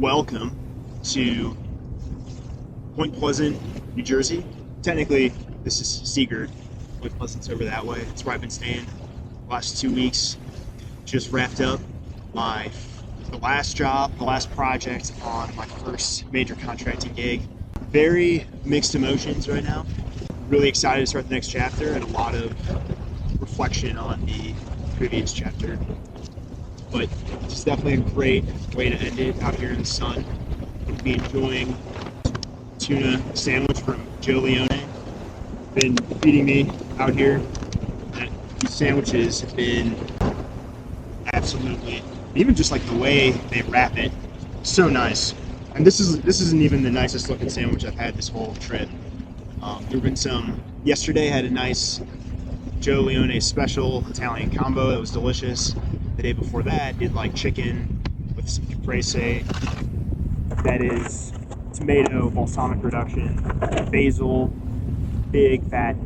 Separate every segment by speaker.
Speaker 1: Welcome to Point Pleasant, New Jersey. Technically, this is Seagirt. Point Pleasant's over that way. That's where I've been staying the last 2 weeks. Just wrapped up the last project on my first major contracting gig. Very mixed emotions right now. Really excited to start the next chapter and a lot of reflection on the previous chapter. But it's definitely a great way to end it out here in the sun. I'll be enjoying tuna sandwich from Joe Leone. Been feeding me out here. These sandwiches have been absolutely, even just like the way they wrap it, so nice. And this isn't even the nicest looking sandwich I've had this whole trip. There've been some. Yesterday I had a nice Joe Leone special Italian combo that was delicious. The day before that, did like chicken with some caprese. That is tomato, balsamic reduction, basil, big fat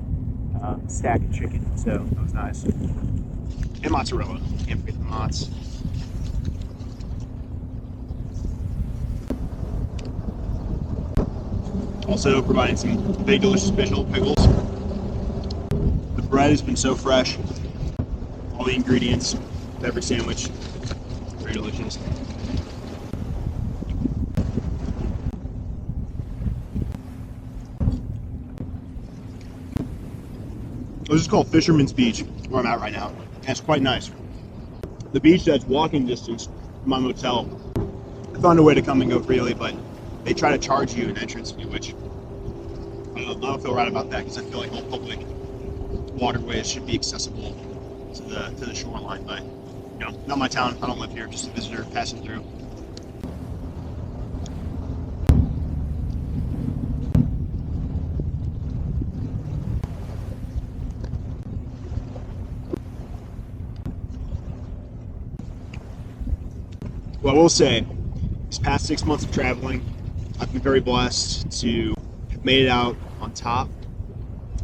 Speaker 1: stack of chicken. So that was nice. And mozzarella. Can't forget the mozz. Also providing some big delicious pickles. The bread has been so fresh. All the ingredients. Every sandwich, very delicious. This is called Fisherman's Beach, where I'm at right now. And it's quite nice. The beach that's walking distance from my motel. I found a way to come and go freely, but they try to charge you an entrance fee, which I don't feel right about that, because I feel like all public waterways should be accessible to the shoreline, but not my town. I don't live here, just a visitor passing through. Well, I will say, these past 6 months of traveling, I've been very blessed to have made it out on top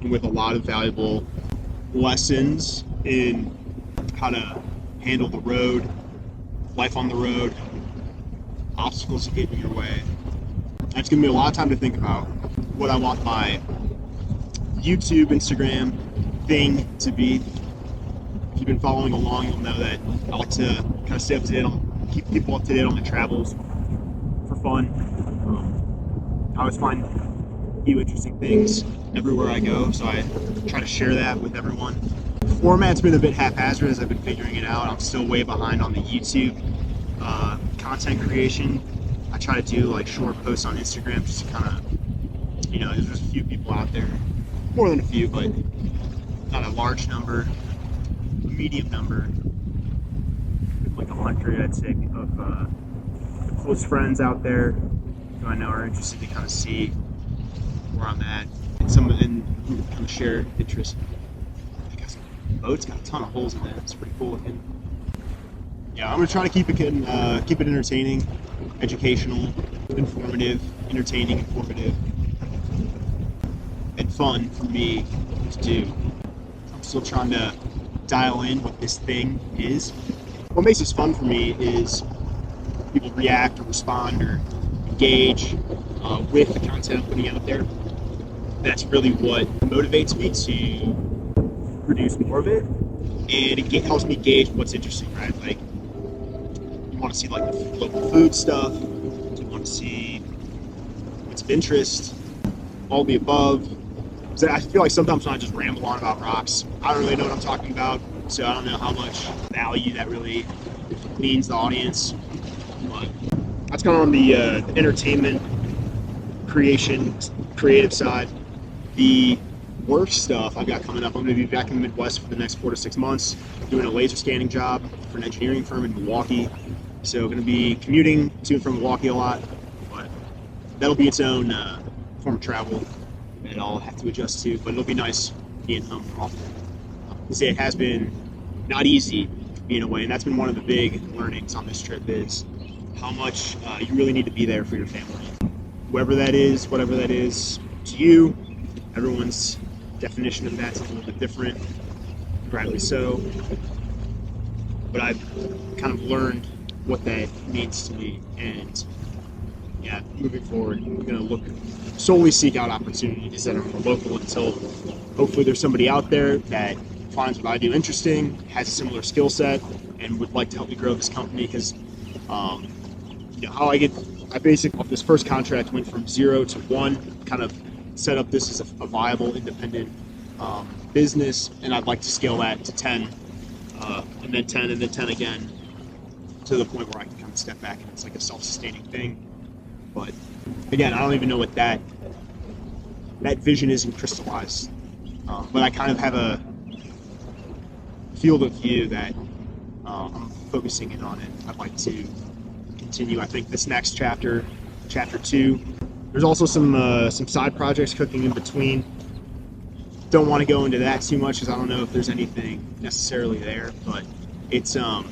Speaker 1: and with a lot of valuable lessons in how to handle the road, life on the road, obstacles that get in your way. And it's given me a lot of time to think about what I want my YouTube, Instagram thing to be. If you've been following along, you'll know that I like to kind of stay up to date keep people up to date on my travels for fun. I always find new interesting things everywhere I go, so I try to share that with everyone. The format's been a bit haphazard as I've been figuring it out. I'm still way behind on the YouTube content creation. I try to do like short posts on Instagram just to kind of, there's just a few people out there, more than a few, but not a large number, a medium number, like 100, I'd say, of close friends out there who I know are interested to kind of see where I'm at, and who kind of share interests. Boat's got a ton of holes in it. It's pretty cool looking. Yeah, I'm gonna try to keep it entertaining, educational, informative, and fun for me to do. I'm still trying to dial in what this thing is. What makes this fun for me is people react or respond or engage with the content I'm putting out there. That's really what motivates me to produce more of it, and it helps me gauge what's interesting, right? Like, you want to see like the local food stuff, you want to see what's of interest, all the above. So I feel like sometimes when I just ramble on about rocks, I don't really know what I'm talking about, so I don't know how much value that really means to the audience. But that's kind of on the entertainment, creative side. The work stuff I've got coming up, I'm going to be back in the Midwest for the next 4 to 6 months, doing a laser scanning job for an engineering firm in Milwaukee. So going to be commuting to and from Milwaukee a lot, but that'll be its own form of travel that I'll have to adjust to, but it'll be nice being home more often. It has been not easy being away, and that's been one of the big learnings on this trip, is how much you really need to be there for your family. Whoever that is, whatever that is to you, everyone's definition of that's a little bit different, rightly so. But I've kind of learned what that means to me, and yeah, moving forward, I'm going to look solely seek out opportunities that are more local until hopefully there's somebody out there that finds what I do interesting, has a similar skill set, and would like to help me grow this company. Because I basically off this first contract went from 0 to 1, kind of set up this as a viable independent business, and I'd like to scale that to 10, and then 10, and then 10 again, to the point where I can kind of step back and it's like a self-sustaining thing. But again, I don't even know what that vision isn't crystallized. But I kind of have a field of view that I'm focusing in on it. I'd like to continue. I think this next chapter 2. There's also some side projects cooking in between. Don't want to go into that too much because I don't know if there's anything necessarily there. But it's going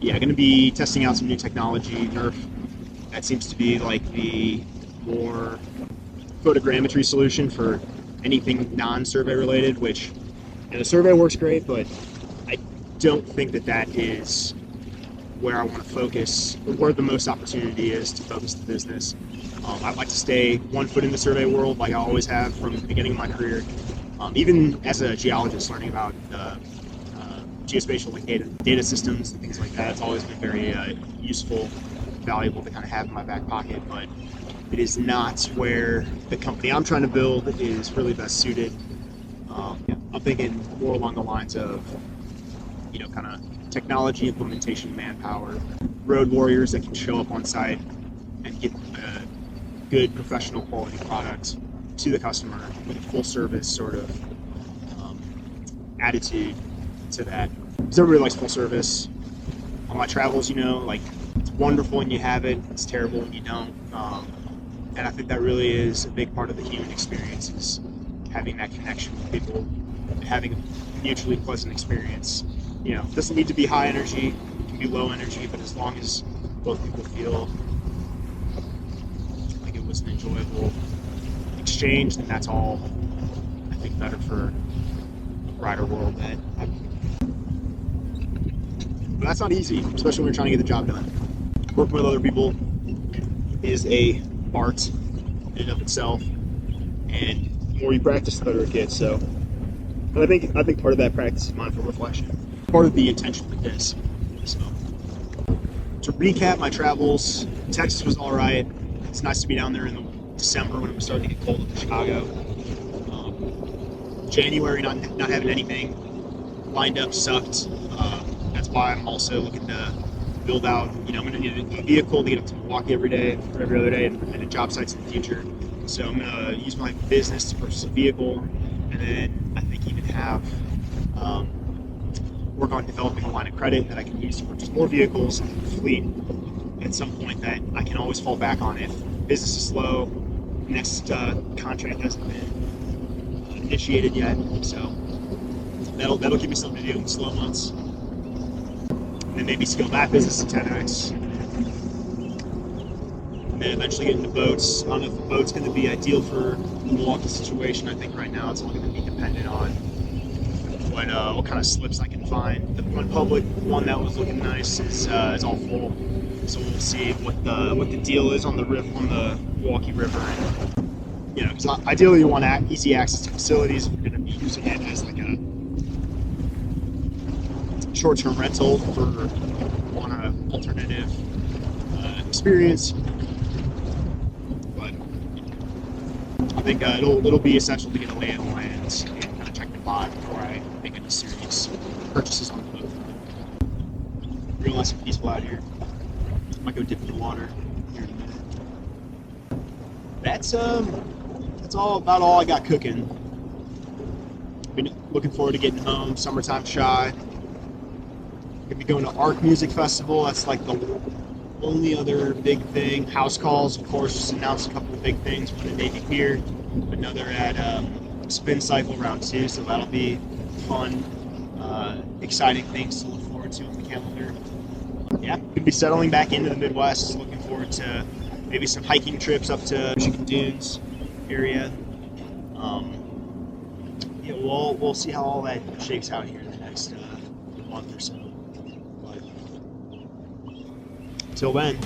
Speaker 1: to be testing out some new technology. NERF. That seems to be like the more photogrammetry solution for anything non-survey related, which the survey works great, but I don't think that is where I want to focus, or where the most opportunity is to focus the business. I'd like to stay 1 foot in the survey world like I always have from the beginning of my career. Even as a geologist, learning about geospatial like data systems and things like that, it's always been very useful, valuable to kind of have in my back pocket, but it is not where the company I'm trying to build is really best suited. I'm thinking more along the lines of, kind of technology implementation, manpower, road warriors that can show up on site and get a good professional quality product to the customer with a full service sort of attitude to that. Because everybody likes full service. On my travels, it's wonderful when you have it, it's terrible when you don't. And I think that really is a big part of the human experience, is having that connection with people, having a mutually pleasant experience. It doesn't need to be high energy, it can be low energy, but as long as both people feel like it was an enjoyable exchange, then that's all, I think, better for a brighter world. But that's not easy, especially when you're trying to get the job done. Working with other people is a art in and of itself, and the more you practice, the better it gets. So, but I think part of that practice is mindful reflection. Part of the intention with this. So, to recap my travels, Texas was all right. It's nice to be down there in December when it was starting to get cold in Chicago. January, not having anything lined up sucked. That's why I'm also looking to build out, I'm going to need a vehicle to get up to Milwaukee every day, or every other day, and at job sites in the future. So I'm going to use my business to purchase a vehicle, and then I think even have work on developing a line of credit that I can use to purchase more vehicles and fleet at some point that I can always fall back on if business is slow, next contract hasn't been initiated yet. So that'll give me something to do in the slow months. And then maybe scale that business to 10x. And then eventually get into boats. I don't know if the boat's going to be ideal for the Milwaukee situation. I think right now it's only going to be dependent on what kind of slips I can find. The one public one that was looking nice is all full. So we'll see what the deal is on the Milwaukee River. And, because ideally you want easy access to facilities if you're going to be using it as like a short-term rental for on an alternative experience. But I think it'll be essential to get a lay of the land and kind of check the pot before I make any serious purchases on the boat. Real nice and peaceful out here. Might go dip in the water here in a minute. That's about all I got cooking. Been looking forward to getting home. Summertime shy. Gonna be going to ARC Music Festival. That's like the only other big thing. House calls, of course, just announced a couple of big things. One at Navy Pier, another at Spin Cycle Round 2, so that'll be fun, exciting things to look forward to on the calendar. Yeah, could be settling back into the Midwest. Looking forward to maybe some hiking trips up to Michigan Dunes area. Yeah, we'll see how all that shakes out here in the next month or so. But until then.